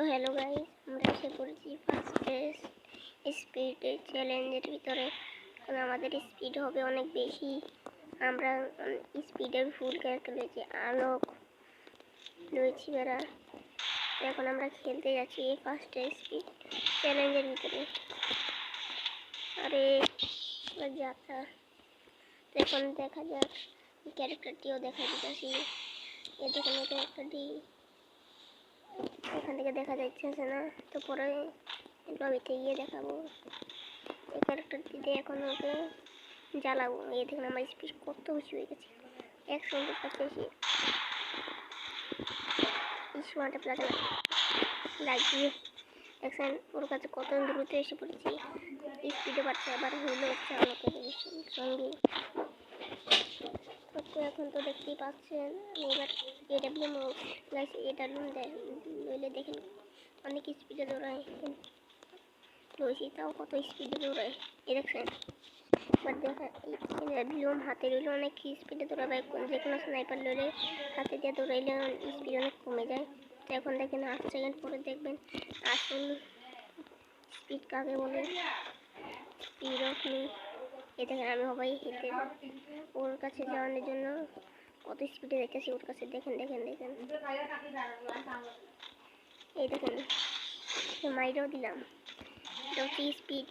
Hello guys, আমরা এসে পড়েছি ফাস্টেস্ট স্পিড চ্যালেঞ্জের ভিতরে। এখন আমাদের স্পিড হবে অনেক বেশি। আমরা স্পিডের ফুল ক্যারেক্টার রয়েছে, আলোক রয়েছি বেড়া। এখন আমরা খেলতে যাচ্ছি এই ফাস্টেস্ট স্পিড চ্যালেঞ্জের ভিতরে। আরে যাত্রা, এখন দেখা যাক ক্যারেক্টারটিও দেখা দিতেছি। এ দেখুন এই ক্যারেক্টারটি এখান থেকে দেখা যাচ্ছে না, তো পরে লবিতে গিয়ে দেখাবো। এই ক্যারেক্টারটি দিয়ে এখন ওকে জ্বালাবো। এই দেখুন আমার স্পিড কত বেশি হয়ে গেছে, 100 কাছে এসে ইসমাটা প্লাজা লাগিয়ে দেখছেন ওর কাছে কত দ্রুত এসে পড়েছি। স্পিডে বাড়ছে, আবার হইলো হচ্ছে আমাকে সঙ্গে। তো এখন তো দেখতেই পাচ্ছেন এবার এডাব্লিউ গাইস এডাব্লিউ লইলে দেখেন অনেক স্পিডে দৌড়ায়, লইছি তাও কত স্পিডে দৌড়ায়। এ দেখছেন এবার দেখা এডাব্লিউ হাতে রইলে অনেক স্পিডে দৌড়াবে। যে কোনো স্নাইপার লইলে হাতে দিয়ে দৌড়াইলে স্পিড অনেক কমে যায়। তো এখন দেখেন 8 সেকেন্ড পরে দেখবেন আসল স্পিড কাকে বলে। Speed of me. এ দেখেন আমি সবাই হেঁটে ওর কাছে যাওয়ার জন্য কত স্পিডে যাইতেছি ওর কাছে। দেখেন দেখেন দেখেন এই দেখেন মাইরেও দিলাম। এটা হচ্ছে স্পিড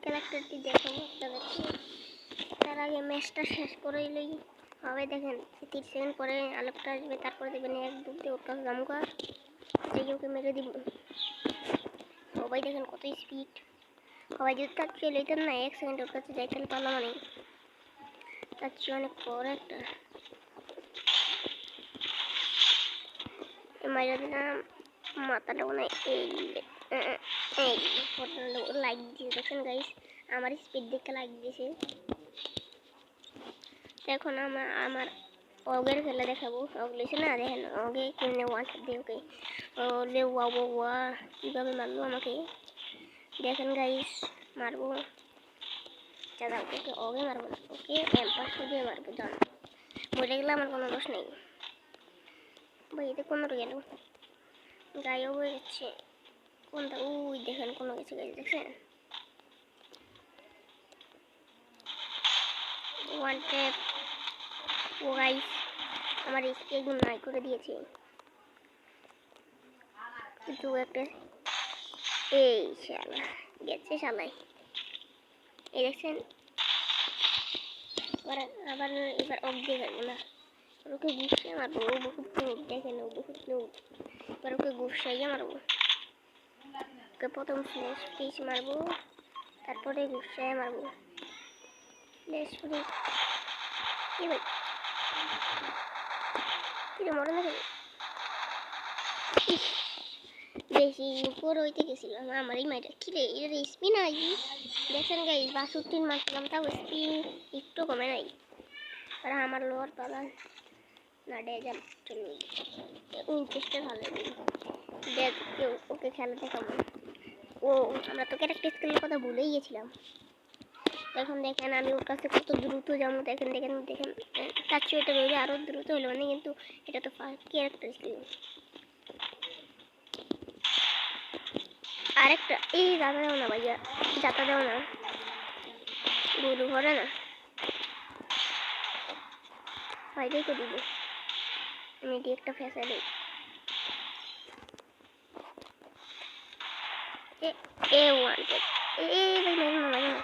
ক্যারেক্টারটি দেখুন আপনাদেরকে। তার আগে ম্যাচটা শেষ করে এলেই হবে। দেখেন 30 সেকেন্ড পরে আলোকটা আসবে, তারপরে দেখবেন এক ডুব দিয়ে ওর কাছে জামুকা সেই ওকে মেরে দিব। সবাই দেখেন কত স্পিড। সবাই যদি তার চেয়ে লইতেন না 1 সেকেন্ড ওর কাছে যাইতে পারলাম মানে তার চেয়ে অনেক বড় একটা মাইরা দিলাম। মাথাটা মনে এই লাইক দিয়ে দেখছেন গাইস, আমার স্পিড দেখে লাইক দিয়েছে। এখন আমার অগের খেলা দেখাবো। অগ লইছে না, দেখেন অগে কেমনে ওয়ান দিয়ে ওকে ওলে ওয়া কীভাবে মারলো আমাকে দেখেন গাইস। মারবো দাদা, ওকে অগে মারবো না, ওকে এম্পাস দিয়ে মারবো। জান মরে গেলে আমার কোনো দোষ নেই ভাই। এতে কোনো গেল গায়ে বয়ে যাচ্ছে কোনটা, ওই দেখেন কোনো কিছু গাইছে দেখছেন। ওয়ান ট্যাপ ও গাইস আমার স্পিড একদম নাই করে দিয়েছে কিন্তু একটা এই শালা গেছে শালাই। এই দেখছেন আবার এবার অফ দিয়ে গেল না, ওকে গুছিয়ে মারবো। ও বহুত নোট দেখেন, ও বহুত নোট। এবার ওকে গুছাইয়া মারবো। ওকে প্রথম ফ্লেশ পিস মারবো, তারপরে গুছাইয়া মারবো। ফ্লেশ ফ্রিজ কি ভাই কিরে মরে না বেশি উপর হইতে গেছিলাম আমারই মাইটা কিরে এর স্পি নাই। দেখছেন গাইস 62 মারছিলাম তাও স্পি একটু কমে নাই। আর আমার লোয়ার পালা না ডেজাল চলে 29টা ভালো দেখ কেউ ওকে খেলা দেখাবো। ও আমরা তো ক্যারেক্টার স্কিলের কথা ভুলেই গেছিলাম। এখন দেখেন আমি ওর কাছে কত দ্রুত যাবো। দেখেন দেখেন দেখেন তার চেয়ে এটা রইলে আরও দ্রুত হলো মানে, কিন্তু এটা তো ফার্স্ট ক্যারেক্টার স্কিল। আরেকটা এই যাতা দাও না ভাইয়া, যাতা দাও না, গরু ভরে না বাইরেই তো দিব। আমি এটি একটা ফেসা দিই এ ওয়ান্টেড। এ ভাই মারি না মারি না,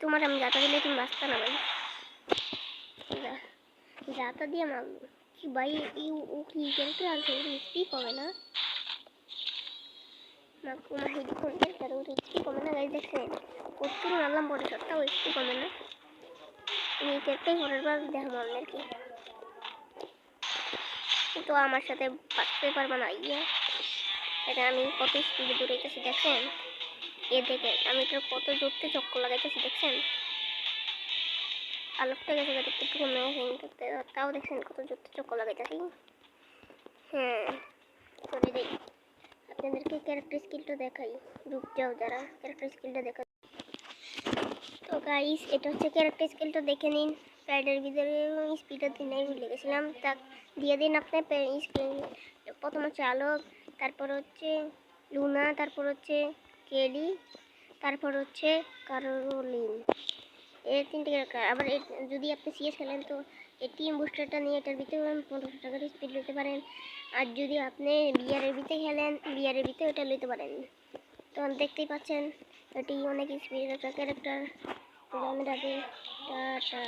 তোমার আমি যাতা দিলে তুমি বাঁচতা না ভাই। যাতা দিয়ে মারলো কি ভাই, ও কি ক্যারেক্টার আছে ওর স্পি কমে না। কমে না গাইজ দেখছেন কতটুকু মারলাম বড় শটটা, ও স্পি কমে না। আমি এই ক্যারেক্টারই পরের বার দেখাবো আপনাদেরকে, কিন্তু আমার সাথে বাঁচতে পারবে না ইয়ে। এটা আমি কত স্পিডে দৌড়াইতেছি দেখছেন। এ দেখে আমি তো কত জোরতে চক্কর লাগাইতেছি দেখছেন। আলোকটা গেছে দেখতে একটু কমে গেছে, তাও দেখছেন কত জোরতে চক্কর লাগাইতেছি। হ্যাঁ করে দিই আপনাদেরকে ক্যারেক্টার স্কিলটা দেখাই। রূপ যাও যারা ক্যারেক্টার স্কিলটা দেখা। তো গাইস এটা হচ্ছে ক্যারেক্টার স্কিলটা দেখে নিন। প্যাডের ভিতরে স্পিডার দিনাই ভুলে গেছিলাম, তা দিয়ে দিন আপনার স্ক্রিন। প্রথম হচ্ছে আলোক, তারপর হচ্ছে লুনা, তারপর হচ্ছে কেলি, তারপর হচ্ছে কারোলিন। এই তিনটে ক্যারেক্টার। আবার যদি আপনি সিএস খেলেন তো এই টিম বুস্টারটা নিয়ে এটার ভিতরে 1500 টাকার স্পিড নিতে পারেন। আর যদি আপনি বিয়ারের ভিতরে খেলেন, বিয়ারের ভিতরে ওটা নিতে পারেন। তো দেখতেই পাচ্ছেন এটি অনেক স্পিড একটা ক্যারেক্টার। তো আমরা টাটা।